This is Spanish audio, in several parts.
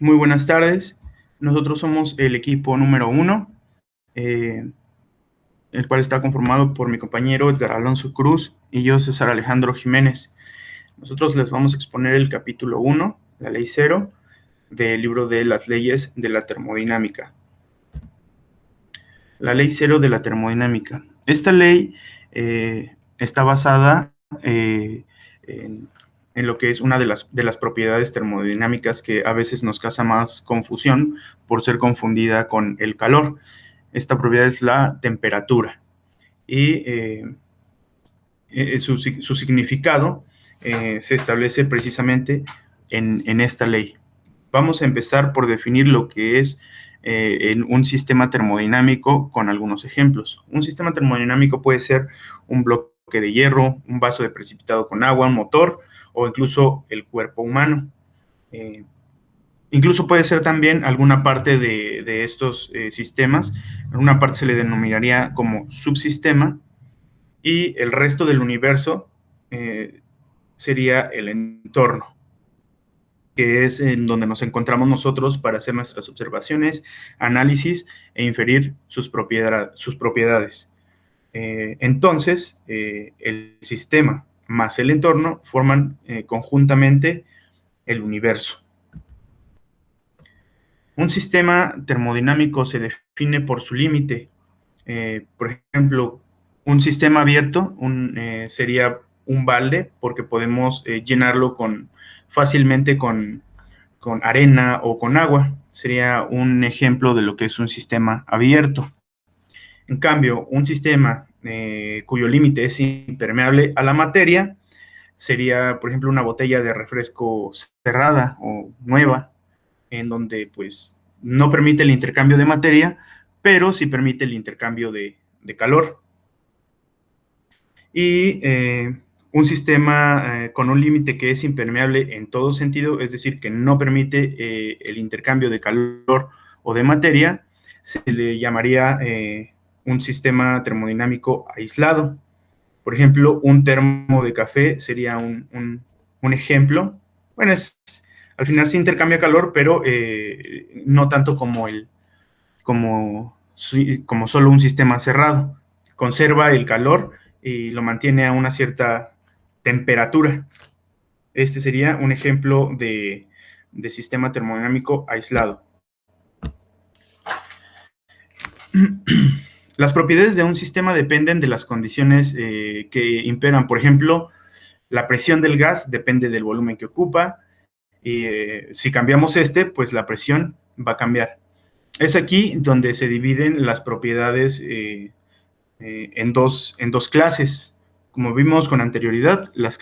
Muy buenas tardes. Nosotros somos el equipo número 1, el cual está conformado por mi compañero Edgar Alonso Cruz y yo, César Alejandro Jiménez. Nosotros les vamos a exponer el capítulo 1, la ley 0, del libro de las leyes de la termodinámica. La ley 0 de la termodinámica. Esta ley está basada en lo que es una de las propiedades termodinámicas que a veces nos causa más confusión por ser confundida con el calor. Esta propiedad es la temperatura y su significado se establece precisamente en esta ley. Vamos a empezar por definir lo que es en un sistema termodinámico con algunos ejemplos. Un sistema termodinámico puede ser un bloque de hierro, un vaso de precipitado con agua, un motor o incluso el cuerpo humano. Incluso puede ser también alguna parte de estos sistemas. Una parte se le denominaría como subsistema y el resto del universo sería el entorno, que es en donde nos encontramos nosotros para hacer nuestras observaciones, análisis e inferir sus propiedades. Entonces, el sistema más el entorno forman conjuntamente el universo. Un sistema termodinámico se define por su límite. Por ejemplo, un sistema abierto sería un balde porque podemos llenarlo fácilmente con arena o con agua. Sería un ejemplo de lo que es un sistema abierto. En cambio, un sistema cuyo límite es impermeable a la materia sería, por ejemplo, una botella de refresco cerrada o nueva, en donde pues no permite el intercambio de materia, pero sí permite el intercambio de calor. Y un sistema con un límite que es impermeable en todo sentido, es decir, que no permite el intercambio de calor o de materia, se le llamaría un sistema termodinámico aislado. Por ejemplo, un termo de café sería un ejemplo. Bueno, al final sí intercambia calor, pero no tanto como solo un sistema cerrado. Conserva el calor y lo mantiene a una cierta temperatura. Este sería un ejemplo de sistema termodinámico aislado. Las propiedades de un sistema dependen de las condiciones que imperan. Por ejemplo, la presión del gas depende del volumen que ocupa, y si cambiamos pues la presión va a cambiar. Es aquí donde se dividen las propiedades en dos clases. Como vimos con anterioridad, las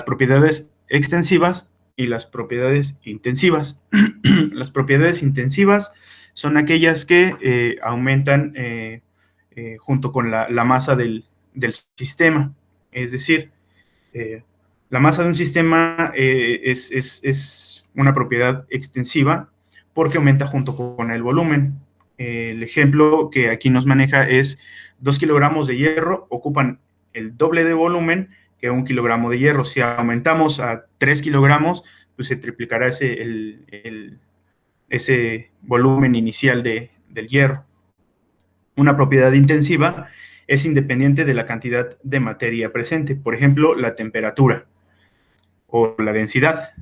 propiedades extensivas y las propiedades intensivas. Las propiedades intensivas son aquellas que aumentan junto con la masa del sistema. Es decir, la masa de un sistema es una propiedad extensiva porque aumenta junto con el volumen. El ejemplo que aquí nos maneja es 2 kilogramos de hierro ocupan el doble de volumen que 1 kilogramo de hierro. Si aumentamos a 3 kilogramos, pues se triplicará ese volumen inicial del hierro. Una propiedad intensiva es independiente de la cantidad de materia presente, por ejemplo, la temperatura o la densidad.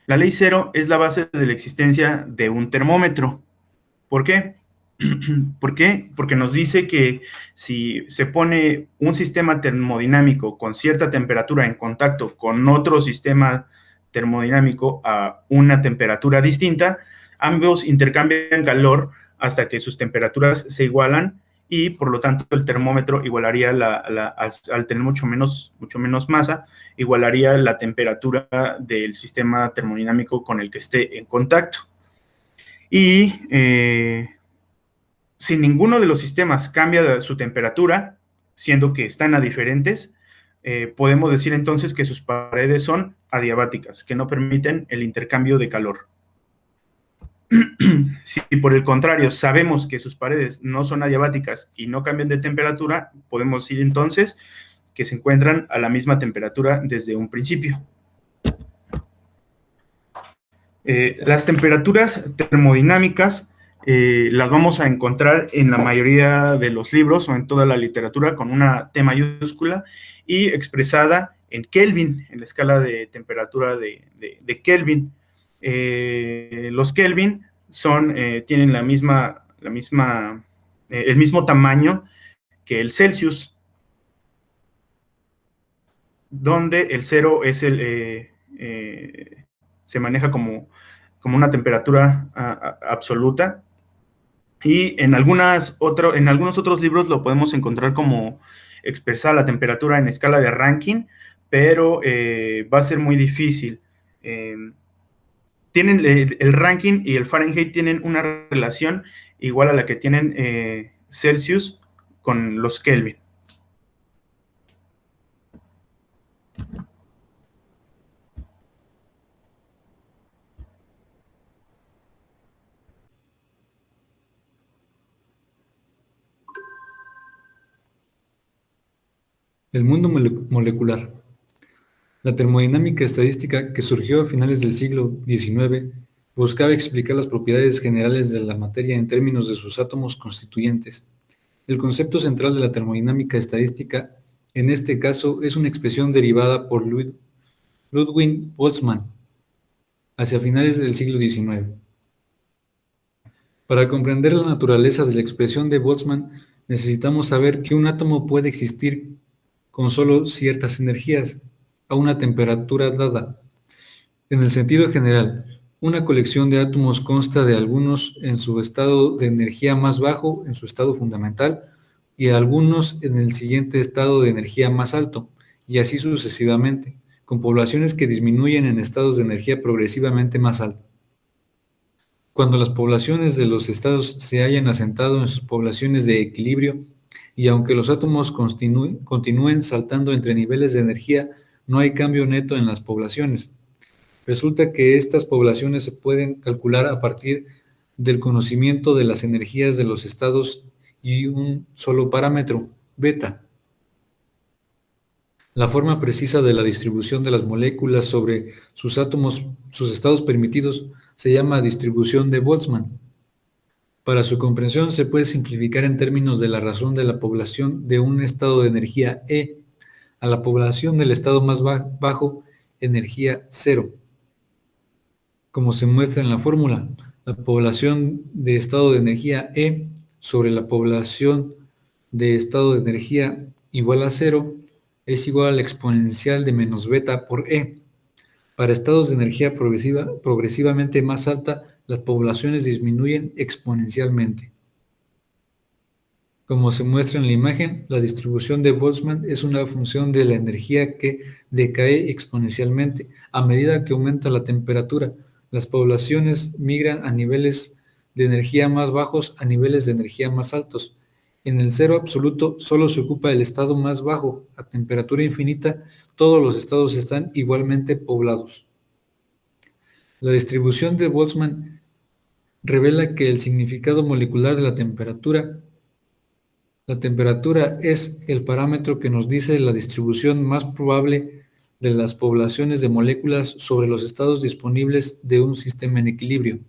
La ley 0 es la base de la existencia de un termómetro. ¿Por qué? ¿Por qué? Porque nos dice que si se pone un sistema termodinámico con cierta temperatura en contacto con otro sistema termodinámico a una temperatura distinta, ambos intercambian calor hasta que sus temperaturas se igualan y por lo tanto el termómetro igualaría al tener mucho menos masa, igualaría la temperatura del sistema termodinámico con el que esté en contacto. Y si ninguno de los sistemas cambia su temperatura, siendo que están a diferentes, podemos decir entonces que sus paredes son adiabáticas, que no permiten el intercambio de calor. Si por el contrario sabemos que sus paredes no son adiabáticas y no cambian de temperatura, podemos decir entonces que se encuentran a la misma temperatura desde un principio. Las temperaturas termodinámicas las vamos a encontrar en la mayoría de los libros o en toda la literatura con una T mayúscula y expresada en Kelvin, en la escala de temperatura de Kelvin. Los Kelvin tienen el mismo tamaño que el Celsius, donde el cero es se maneja como una temperatura absoluta, y en algunos otros libros lo podemos encontrar como expresar la temperatura en escala de Rankine, pero va a ser muy difícil. El Rankine y el Fahrenheit tienen una relación igual a la que tienen Celsius con los Kelvin. El mundo molecular. La termodinámica estadística, que surgió a finales del siglo XIX, buscaba explicar las propiedades generales de la materia en términos de sus átomos constituyentes. El concepto central de la termodinámica estadística, en este caso, es una expresión derivada por Ludwig Boltzmann hacia finales del siglo XIX. Para comprender la naturaleza de la expresión de Boltzmann, necesitamos saber que un átomo puede existir con solo ciertas energías, a una temperatura dada. En el sentido general, una colección de átomos consta de algunos en su estado de energía más bajo, en su estado fundamental, y algunos en el siguiente estado de energía más alto, y así sucesivamente, con poblaciones que disminuyen en estados de energía progresivamente más altos. Cuando las poblaciones de los estados se hayan asentado en sus poblaciones de equilibrio, y aunque los átomos continúen saltando entre niveles de energía, no hay cambio neto en las poblaciones. Resulta que estas poblaciones se pueden calcular a partir del conocimiento de las energías de los estados y un solo parámetro, beta. La forma precisa de la distribución de las moléculas sobre sus átomos, sus estados permitidos, se llama distribución de Boltzmann. Para su comprensión se puede simplificar en términos de la razón de la población de un estado de energía E a la población del estado más bajo, energía 0. Como se muestra en la fórmula, la población de estado de energía E sobre la población de estado de energía igual a 0 es igual a la exponencial de menos beta por E. Para estados de energía progresivamente más alta, las poblaciones disminuyen exponencialmente. Como se muestra en la imagen, la distribución de Boltzmann es una función de la energía que decae exponencialmente a medida que aumenta la temperatura. Las poblaciones migran a niveles de energía más bajos a niveles de energía más altos. En el cero absoluto solo se ocupa el estado más bajo. A temperatura infinita, todos los estados están igualmente poblados. La distribución de Boltzmann revela que el significado molecular de la temperatura es el parámetro que nos dice la distribución más probable de las poblaciones de moléculas sobre los estados disponibles de un sistema en equilibrio.